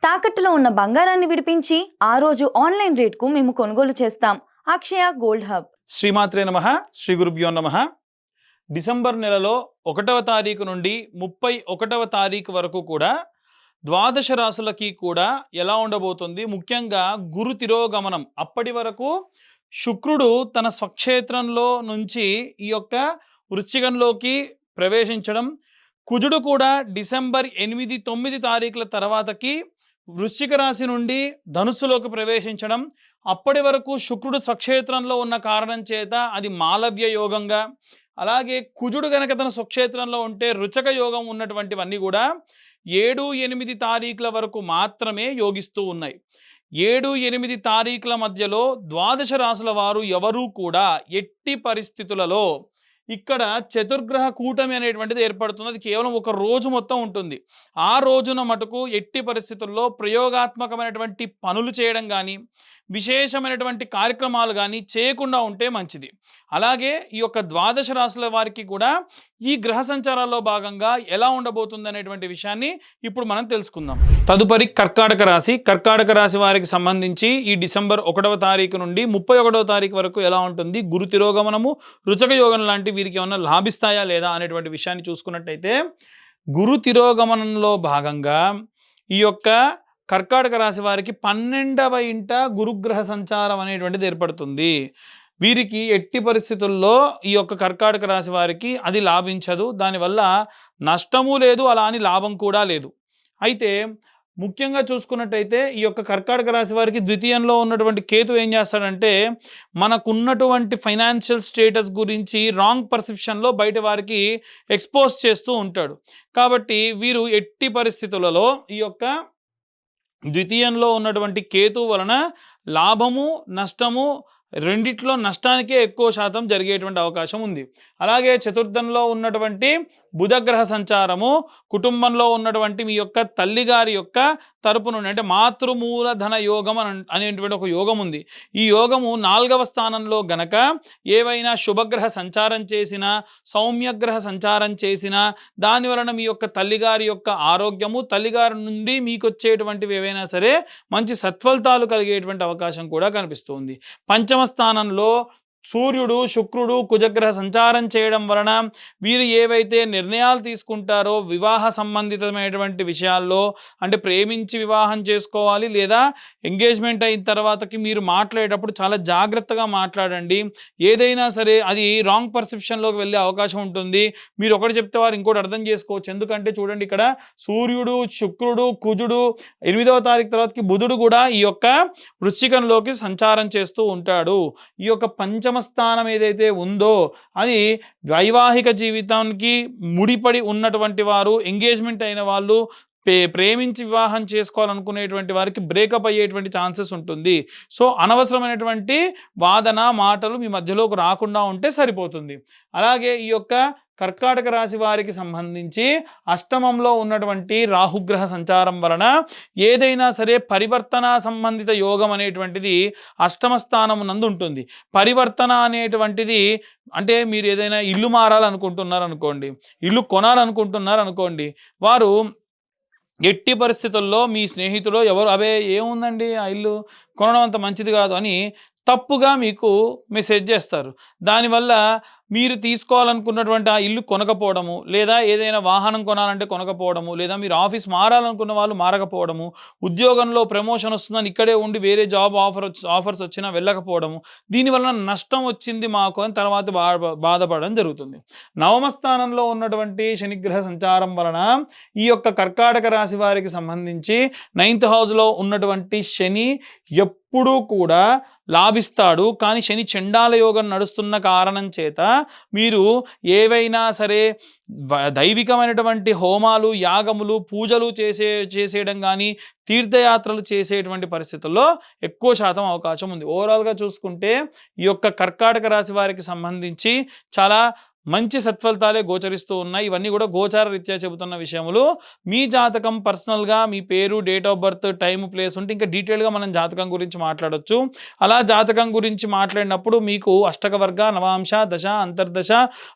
తాకట్టులో ఉన్న బంగారాన్ని విడిపించి ఆ రోజు ఆన్లైన్ రేట్‌కు మేము కొనుగోలు చేస్తాం. అక్షయ గోల్డ్ హబ్. శ్రీమాత్రే నమః. శ్రీ గురుభ్యో నమః. డిసెంబర్ నెలలో 1వ తారీఖు నుండి 31వ తారీఖు వరకు కూడా ద్వాదశ రాశులకి కూడా ఎలా ఉండబోతుంది, ముఖ్యంగా గురు తిరోగమనం. అప్పటి వరకు శుక్రుడు తన స్వక్షేత్రంలో నుంచి ఈ యొక్క వృశ్చికంలోకి ప్రవేశించడం, కుజుడు కూడా డిసెంబర్ 8, 9 తారీఖుల తర్వాతకి వృశ్చిక రాశి నుండి ధనుస్సులోకి ప్రవేశించడం. అప్పటి వరకు శుక్రుడు స్వక్షేత్రంలో ఉన్న కారణం చేత అది మాలవ్య యోగంగా, అలాగే కుజుడు గనక తన స్వక్షేత్రంలో ఉంటే రుచక యోగం ఉన్నటువంటివన్నీ కూడా 7, 8 తారీఖుల వరకు మాత్రమే యోగిస్తూ ఉన్నాయి. 7, 8 తారీఖుల మధ్యలో ద్వాదశ రాశుల వారు ఎవరూ కూడా ఎట్టి పరిస్థితులలో ఇక్కడ చతుర్గ్రహ కూటమి అనేటువంటిది ఏర్పడుతుంది. అది కేవలం ఒక రోజు మొత్తం ఉంటుంది. ఆ రోజున మటుకు ఎట్టి పరిస్థితుల్లో ప్రయోగాత్మకమైనటువంటి పనులు చేయడం కానీ, విశేషమైనటువంటి కార్యక్రమాలు కానీ చేయకుండా ఉంటే మంచిది. అలాగే ఈ యొక్క ద్వాదశ రాశుల వారికి కూడా ఈ గ్రహ సంచారాల్లో భాగంగా ఎలా ఉండబోతుంది అనేటువంటి విషయాన్ని ఇప్పుడు మనం తెలుసుకుందాం. తదుపరి కర్కాటక రాశి. కర్కాటక రాశి వారికి సంబంధించి ఈ డిసెంబర్ 1వ తారీఖు నుండి 31వ తారీఖు వరకు ఎలా ఉంటుంది, గురు తిరోగమనము, రుచక యోగం లాంటి వీరికి ఏమన్నా లాభిస్తాయా లేదా అనేటువంటి విషయాన్ని చూసుకున్నట్టయితే, గురు తిరోగమనంలో భాగంగా ఈ యొక్క కర్కాటక రాశి వారికి 12వ ఇంట గురుగ్రహ సంచారం అనేటువంటిది ఏర్పడుతుంది. వీరికి ఎట్టి పరిస్థితుల్లో ఈ యొక్క కర్కాటక రాశి వారికి అది లాభించదు. దానివల్ల నష్టము లేదు, అలా అని లాభం కూడా లేదు. అయితే ముఖ్యంగా చూసుకున్నట్టయితే ఈ యొక్క కర్కాటక రాశి వారికి ద్వితీయంలో ఉన్నటువంటి కేతు ఏం చేస్తాడంటే, మనకున్నటువంటి ఫైనాన్షియల్ స్టేటస్ గురించి రాంగ్ పర్సెప్షన్లో బయట వారికి ఎక్స్పోజ్ చేస్తూ ఉంటాడు. కాబట్టి వీరు ఎట్టి పరిస్థితులలో ఈ యొక్క ద్వితీయంలో ఉన్నటువంటి కేతు వలన లాభము, నష్టము రెండిట్లో నష్టానికే ఎక్కువ శాతం జరిగేటువంటి అవకాశం ఉంది. అలాగే చతుర్థంలో ఉన్నటువంటి బుధగ్రహ సంచారము కుటుంబంలో ఉన్నటువంటి మీ యొక్క తల్లిగారి యొక్క తరపు నుండి, అంటే మాతృమూలధన యోగం అనేటువంటి ఒక యోగం ఉంది. ఈ యోగము 4వ స్థానంలో గనక ఏవైనా శుభగ్రహ సంచారం చేసినా, సౌమ్యగ్రహ సంచారం చేసినా, దాని వలన మీ యొక్క తల్లిగారి యొక్క ఆరోగ్యము, తల్లిగారి నుండి మీకు వచ్చేటువంటివి ఏవైనా సరే మంచి సత్ఫలితాలు కలిగేటువంటి అవకాశం కూడా కనిపిస్తుంది. పంచమ స్థానంలో సూర్యుడు, శుక్రుడు, కుజగ్రహ సంచారం చేయడం వలన వీరు ఏవైతే నిర్ణయాలు తీసుకుంటారో వివాహ సంబంధితమైనటువంటి విషయాల్లో, అంటే ప్రేమించి వివాహం చేసుకోవాలి లేదా ఎంగేజ్మెంట్ అయిన తర్వాతకి మీరు మాట్లాడేటప్పుడు చాలా జాగ్రత్తగా మాట్లాడండి. ఏదైనా సరే అది రాంగ్ పర్సెప్షన్లోకి వెళ్ళే అవకాశం ఉంటుంది. మీరు ఒకటి చెప్తే వారు ఇంకోటి అర్థం చేసుకోవచ్చు. ఎందుకంటే చూడండి, ఇక్కడ సూర్యుడు, శుక్రుడు, కుజుడు, 8వ తారీఖు తర్వాతకి బుధుడు కూడా ఈ యొక్క వృశ్చికంలోకి సంచారం చేస్తూ ఉంటాడు. ఈ యొక్క పంచమ స్థానం ఏదైతే ఉందో అది వైవాహిక జీవితానికి ముడిపడి ఉన్నటువంటి వారు, ఎంగేజ్మెంట్ అయిన వాళ్ళు, ప్రేమించి వివాహం చేసుకోవాలనుకునేటువంటి వారికి బ్రేకప్ అయ్యేటువంటి ఛాన్సెస్ ఉంటుంది. సో అనవసరమైనటువంటి వాదన మాటలు మీ మధ్యలోకి రాకుండా ఉంటే సరిపోతుంది. అలాగే ఈ యొక్క కర్కాటక రాశి వారికి సంబంధించి అష్టమంలో ఉన్నటువంటి రాహుగ్రహ సంచారం వలన ఏదైనా సరే పరివర్తన సంబంధిత యోగం అనేటువంటిది అష్టమ స్థానం నందు ఉంటుంది. పరివర్తన అనేటువంటిది అంటే మీరు ఏదైనా ఇల్లు మారాలనుకుంటున్నారు అనుకోండి, ఇల్లు కొనాలనుకుంటున్నారు అనుకోండి, వారు ఎట్టి పరిస్థితుల్లో మీ స్నేహితులు ఎవరు అవే ఏముందండి ఆ ఇల్లు కొనడం అంత మంచిది కాదు అని తప్పుగా మీకు మెసేజ్ చేస్తారు. దానివల్ల మీరు తీసుకోవాలనుకున్నటువంటి ఆ ఇల్లు కొనకపోవడము, లేదా ఏదైనా వాహనం కొనాలంటే కొనకపోవడము, లేదా మీరు ఆఫీస్ మారాలనుకున్న వాళ్ళు మారకపోవడము, ఉద్యోగంలో ప్రమోషన్ వస్తుందని ఇక్కడే ఉండి వేరే జాబ్ ఆఫర్స్ వచ్చినా వెళ్ళకపోవడము, దీనివల్ల నష్టం వచ్చింది మాకు అని తర్వాత బాధపడడం జరుగుతుంది. నవమ స్థానంలో ఉన్నటువంటి శనిగ్రహ సంచారం వలన ఈ యొక్క కర్కాటక రాశి వారికి సంబంధించి 9th హౌస్లో ఉన్నటువంటి శని ఎప్పుడూ కూడా లాభిస్తాడు. కానీ శని చండాల యోగం నడుస్తున్న కారణం చేత మీరు ఏవైనా సరే దైవికమైనటువంటి హోమాలు, యాగములు, పూజలు చేసేయడం కానీ, తీర్థయాత్రలు చేసేటువంటి పరిస్థితుల్లో ఎక్కువ శాతం అవకాశం ఉంది. ఓవరాల్గా చూసుకుంటే ఈ యొక్క కర్కాటక రాశి వారికి సంబంధించి చాలా మంచి సత్ఫలితాలే గోచరిస్తూ ఉన్నాయి. ఇవన్నీ కూడా గోచార రీత్యా చెబుతున్న విషయములు. మీ జాతకం పర్సనల్‌గా మీ పేరు, date of birth, time, place ఉంటే ఇంకా డీటెయిల్‌గా మనం జాతకం గురించి మాట్లాడొచ్చు. అలా జాతకం గురించి మాట్లాడినప్పుడు మీకు అష్టక వర్గ, నవాంశ, దశ, అంతర్దశ,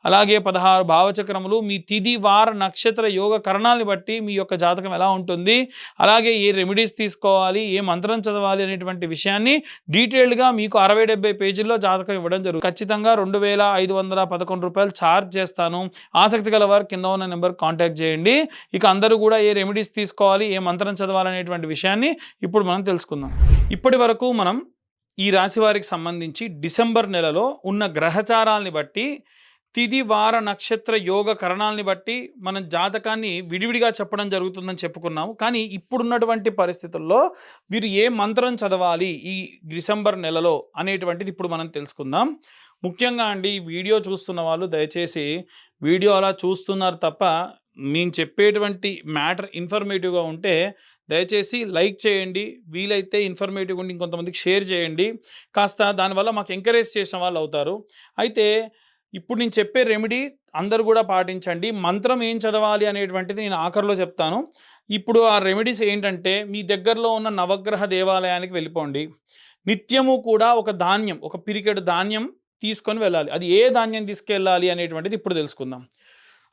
అలాగే 16 భావచక్రములు, మీ తిథి, వార, నక్షత్ర, యోగ కరణాలని బట్టి మీ యొక్క జాతకం ఎలా ఉంటుంది, అలాగే ఏ రెమెడీస్ తీసుకోవాలి, ఏ మంత్రం చదవాలి అనేటువంటి విషయాన్ని డీటెయిల్డ్‌గా మీకు 60, 70 పేజీల్లో జాతకం ఇవ్వడం జరుగుతుంది. ఖచ్చితంగా రూ. 2,511 ఛార్జ్ చేస్తాను. ఆసక్తి గల వారు కింద ఉన్న నెంబర్‌కి కాంటాక్ట్ చేయండి. ఇక అందరూ కూడా ఏ రెమెడీస్ తీసుకోవాలి, ఏ మంత్రం చదవాలనేటువంటి విషయాన్ని ఇప్పుడు మనం తెలుసుకుందాం. ఇప్పటి వరకు మనం ఈ రాశి వారికి సంబంధించి డిసెంబర్ నెలలో ఉన్న గ్రహచారాల్ని బట్టి, తిథి, వార, నక్షత్ర, యోగ కరణాలని బట్టి మనం జాతకాన్ని విడివిడిగా చెప్పడం జరుగుతుందని చెప్పుకున్నాము. కానీ ఇప్పుడున్నటువంటి పరిస్థితుల్లో వీరు ఏ మంత్రం చదవాలి ఈ డిసెంబర్ నెలలో అనేటువంటిది ఇప్పుడు మనం తెలుసుకుందాం. ముఖ్యంగా అండి, ఈ వీడియో చూస్తున్న వాళ్ళు దయచేసి వీడియో అలా చూస్తున్నారు తప్ప నేను చెప్పేటువంటి మ్యాటర్ ఇన్ఫర్మేటివ్‌గా ఉంటే దయచేసి లైక్ చేయండి. వీలైతే ఇన్ఫర్మేటివ్‌గా ఉండి ఇంకొంతమందికి షేర్ చేయండి. కాస్త దానివల్ల మాకు ఎంకరేజ్ చేసిన వాళ్ళు అవుతారు. అయితే ఇప్పుడు నేను చెప్పే రెమెడీ అందరూ కూడా పాటించండి. మంత్రం ఏం చదవాలి అనేటువంటిది నేను ఆఖరిలో చెప్తాను. ఇప్పుడు ఆ రెమెడీస్ ఏంటంటే, మీ దగ్గరలో ఉన్న నవగ్రహ దేవాలయానికి వెళ్ళిపోండి. నిత్యము కూడా ఒక ధాన్యం, ఒక పిరికెడు ధాన్యం తీసుకొని వెళ్ళాలి. అది ఏ ధాన్యం తీసుకెళ్ళాలి అనేటువంటిది ఇప్పుడు తెలుసుకుందాం.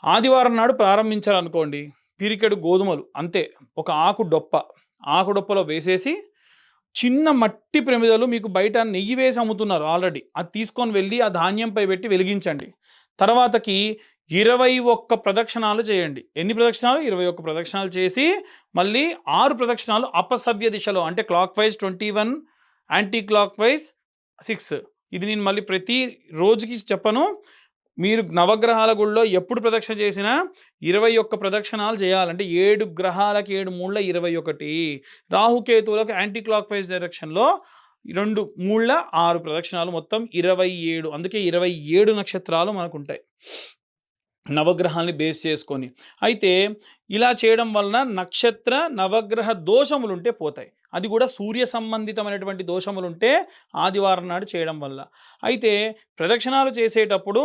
ఆదివారం నాడు ప్రారంభించాలనుకోండి, పిరికెడు గోధుమలు అంతే, ఒక ఆకు డొప్పలో వేసేసి, చిన్న మట్టి ప్రమిదలు మీకు బయట నెయ్యి వేసి అమ్ముతున్నారు ఆల్రెడీ, అది తీసుకొని వెళ్ళి ఆ ధాన్యంపై పెట్టి వెలిగించండి. తర్వాతకి 21 ప్రదక్షిణాలు చేయండి. ఎన్ని ప్రదక్షిణాలు? 21 ప్రదక్షిణాలు చేసి మళ్ళీ 6 ప్రదక్షిణాలు అపసవ్య దిశలో, అంటే clock wise 21, anti clock wise 6. ఇది నేను మళ్ళీ ప్రతి రోజుకి చెప్పను. మీరు నవగ్రహాల గుళ్ళో ఎప్పుడు ప్రదక్షిణ చేసినా 21 ప్రదక్షిణాలు చేయాలంటే 7 గ్రహాలకి 7 మూళ్ళ 21, రాహుకేతువులకు యాంటీ క్లాక్ వైజ్ డైరెక్షన్లో 2 మూళ్ళ 6 ప్రదక్షిణాలు, మొత్తం 27. అందుకే 27 నక్షత్రాలు మనకు ఉంటాయి నవగ్రహాల్ని బేస్ చేసుకొని. అయితే ఇలా చేయడం వలన నక్షత్ర నవగ్రహ దోషములుంటే పోతాయి. అది కూడా సూర్య సంబంధితమైనటువంటి దోషములుంటే ఆదివారం నాడు చేయడం వల్ల. అయితే ప్రదక్షిణాలు చేసేటప్పుడు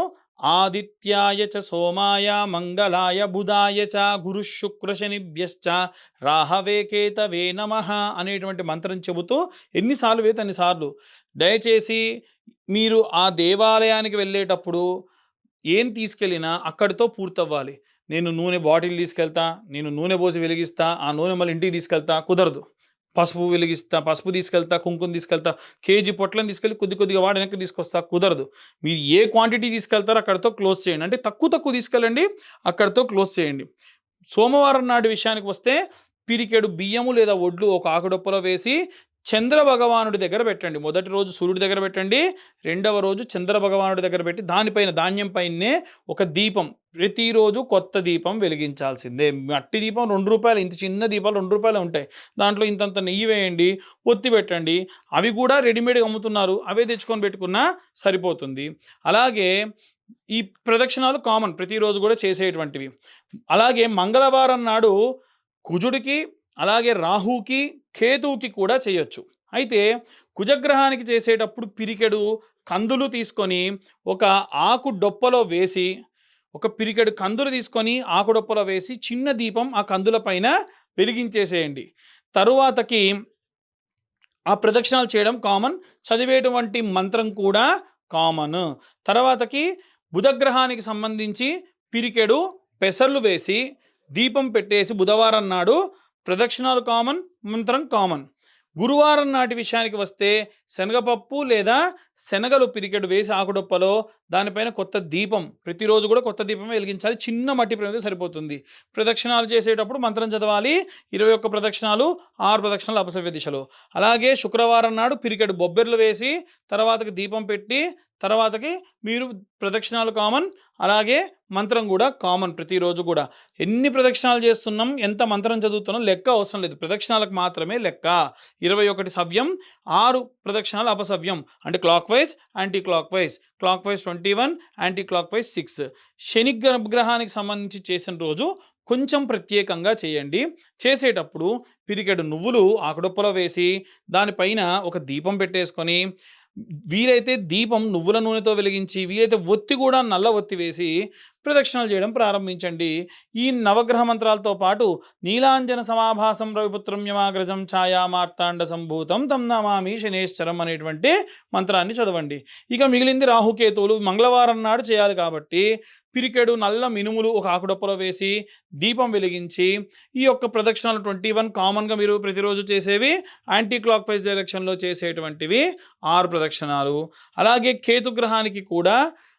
ఆదిత్యాయ చ సోమాయ మంగళాయ బుధాయ చ గురు శుక్ర శనిభ్యశ్చ రాహవే కేతవే నమః అనేటువంటి మంత్రం చెబుతూ ఎన్నిసార్లు వేతే అన్నిసార్లు. దయచేసి మీరు ఆ దేవాలయానికి వెళ్ళేటప్పుడు ఏం తీసుకెళ్ళినా అక్కడితో పూర్తవ్వాలి. నేను నూనె బాటిల్ తీసుకెళ్తా, నేను నూనె పోసి వెలిగిస్తా, ఆ నూనె మళ్ళీ ఇంటికి తీసుకెళ్తా, కుదరదు. పసుపు తీసుకెళ్తా, కుంకుమ తీసుకెళ్తా, కేజీ పొట్లను తీసుకెళ్ళి కొద్ది కొద్దిగా వాడి వెనక్కి తీసుకొస్తా, కుదరదు. మీరు ఏ క్వాంటిటీ తీసుకెళ్తారో అక్కడితో క్లోజ్ చేయండి. అంటే తక్కువ తీసుకెళ్ళండి, అక్కడితో క్లోజ్ చేయండి. సోమవారం నాడు విషయానికి వస్తే, పిరికెడు బియ్యము లేదా వడ్లు ఒక ఆకుడొప్పలో వేసి చంద్ర భగవానుడి దగ్గర పెట్టండి. మొదటి రోజు సూర్యుడి దగ్గర పెట్టండి, రెండవ రోజు చంద్ర భగవానుడి దగ్గర పెట్టి దానిపైన ధాన్యం పైనే ఒక దీపం, ప్రతిరోజు కొత్త దీపం వెలిగించాల్సిందే. మట్టి దీపం ₹2, ఇంత చిన్న దీపాలు ₹2 ఉంటాయి. దాంట్లో ఇంతంత నెయ్యి వేయండి, ఒత్తి పెట్టండి. అవి కూడా రెడీమేడ్గా అమ్ముతున్నారు, అవే తెచ్చుకొని పెట్టుకున్నా సరిపోతుంది. అలాగే ఈ ప్రదక్షిణాలు కామన్, ప్రతిరోజు కూడా చేసేటువంటివి. అలాగే మంగళవారం నాడు కుజుడికి, అలాగే రాహుకి, కేతువుకి కూడా చేయొచ్చు. అయితే కుజగ్రహానికి చేసేటప్పుడు పిరికెడు కందులు తీసుకొని ఒక ఆకు డొప్పలో వేసి, ఒక పిరికెడు కందులు తీసుకొని ఆకు డొప్పలో వేసి చిన్న దీపం ఆ కందుల పైన వెలిగించేసేయండి. తరువాతకి ఆ ప్రదక్షిణాలు చేయడం కామన్, చదివేటువంటి మంత్రం కూడా కామన్. తర్వాతకి బుధగ్రహానికి సంబంధించి పిరికెడు పెసర్లు వేసి దీపం పెట్టేసి బుధవారం నాడు ప్రదక్షిణాలు కామన్, మంత్రం కామన్. గురువారం నాటి విషయానికి వస్తే శనగపప్పు లేదా శనగలు పిరికెడు వేసి ఆకుడొప్పలో దానిపైన కొత్త దీపం, ప్రతిరోజు కూడా కొత్త దీపం వెలిగించాలి. చిన్న మట్టి ప్రమిద సరిపోతుంది. ప్రదక్షిణాలు చేసేటప్పుడు మంత్రం చదవాలి. 21 ప్రదక్షిణాలు, 6 ప్రదక్షిణాలు అపసవ్య దిశలో. అలాగే శుక్రవారం నాడు పిరికెడు బొబ్బెర్లు వేసి తర్వాతకి దీపం పెట్టి తర్వాతకి మీరు ప్రదక్షిణాలు కామన్, అలాగే మంత్రం కూడా కామన్. ప్రతిరోజు కూడా ఎన్ని ప్రదక్షిణాలు చేస్తున్నాం, ఎంత మంత్రం చదువుతున్నాం లెక్క అవసరం లేదు, ప్రదక్షిణాలకు మాత్రమే లెక్క. 21 సవ్యం, 6 ప్రదక్షిణాలు అపసవ్యం, అంటే clock wise, anti clock wise. Clock wise 21, anti clock wise 6. శని గ్రహానికి సంబంధించి చేసిన రోజు కొంచెం ప్రత్యేకంగా చేయండి. చేసేటప్పుడు పిరికెడు నువ్వులు ఆకుడొప్పలో వేసి దానిపైన ఒక దీపం పెట్టేసుకొని వీలైతే దీపం నువ్వుల నూనెతో వెలిగించి, వీలైతే ఒత్తి కూడా నల్ల ఒత్తి వేసి ప్రదక్షిణలు చేయడం ప్రారంభించండి. ఈ నవగ్రహ మంత్రాలతో పాటు నీలాంజన సమాభాసం రవిపుత్రం యమాగ్రజం ఛాయా మార్తాండ సంభూతం తం నమామి శనేశ్వరం అనేటువంటి మంత్రాన్ని చదవండి. ఇక మిగిలింది రాహుకేతువులు మంగళవారం నాడు చేయాలి కాబట్టి పిరికెడు నల్ల మినుములు ఒక ఆకుడొప్పలో వేసి దీపం వెలిగించి ఈ యొక్క ప్రదక్షిణలు 21 కామన్గా మీరు ప్రతిరోజు చేసేవి, యాంటీ క్లాక్ వైజ్ డైరెక్షన్లో చేసేటువంటివి 6 ప్రదక్షిణాలు. అలాగే కేతుగ్రహానికి కూడా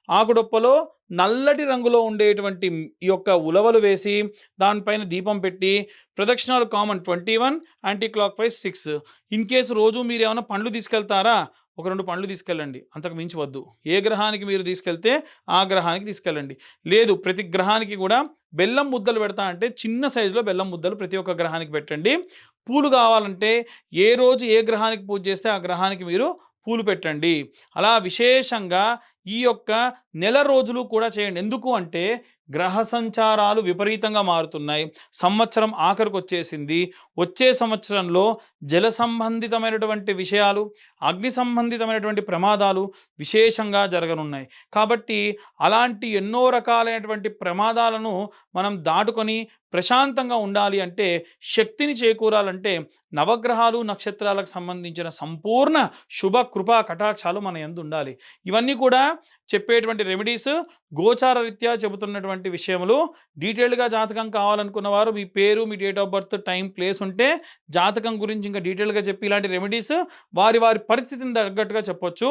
ఆకుడొప్పలో నల్లటి రంగులో ఉండేటువంటి ఈ యొక్క ఉలవలు వేసి దానిపైన దీపం పెట్టి ప్రదక్షిణాలు common 21, anti clock wise 6. In case రోజు మీరు ఏమైనా పండ్లు తీసుకెళ్తారా, ఒక 2 పండ్లు తీసుకెళ్ళండి, అంతకు మించి వద్దు. ఏ గ్రహానికి మీరు తీసుకెళ్తే ఆ గ్రహానికి తీసుకెళ్ళండి. లేదు ప్రతి గ్రహానికి కూడా బెల్లం ముద్దలు పెడతా అంటే చిన్న సైజులో బెల్లం ముద్దలు ప్రతి ఒక్క గ్రహానికి పెట్టండి. పూలు కావాలంటే ఏ రోజు ఏ గ్రహానికి పూజ చేస్తే ఆ గ్రహానికి మీరు పూలు పెట్టండి. అలా విశేషంగా ఈ యొక్క నెల రోజులు కూడా చేయండి. ఎందుకు అంటే గ్రహ సంచారాలు విపరీతంగా మారుతున్నాయి. సంవత్సరం ఆఖరికి వచ్చేసింది. వచ్చే సంవత్సరంలో జల సంబంధితమైనటువంటి విషయాలు, అగ్ని సంబంధితమైనటువంటి ప్రమాదాలు విశేషంగా జరగనున్నాయి. కాబట్టి అలాంటి ఎన్నో రకాలైనటువంటి ప్రమాదాలను మనం దాటుకొని ప్రశాంతంగా ఉండాలి అంటే, శక్తిని చేకూరాలంటే నవగ్రహాలు నక్షత్రాలకు సంబంధించిన సంపూర్ణ శుభ కృపా కటాక్షాలు మన యందు ఉండాలి. ఇవన్నీ కూడా చెప్పేటువంటి రెమెడీస్ గోచార రీత్యా చెబుతున్నటువంటి విషయములు. డీటెయిల్డ్గా జాతకం కావాలనుకున్న వారు మీ పేరు, మీ date of birth, time, place ఉంటే జాతకం గురించి ఇంకా డీటెయిల్గా చెప్పి ఇలాంటి రెమెడీస్ వారి వారి పరిస్థితిని తగ్గట్టుగా చెప్పొచ్చు.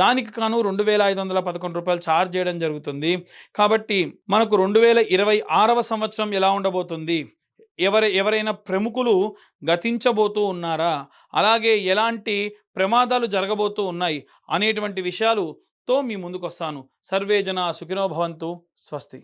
దానికి కాను 2511 రూపాయలు ఛార్జ్ చేయడం జరుగుతుంది. కాబట్టి మనకు 2026వ సంవత్సరం ఎలా ఉండబోతుంది, ఎవరైనా ప్రముఖులు గతించబోతూ ఉన్నారా, అలాగే ఎలాంటి ప్రమాదాలు జరగబోతూ ఉన్నాయి అనేటువంటి విషయాలుతో మీ ముందుకు వస్తాను. సర్వే జనా సుఖినో భవంతు. స్వస్తి.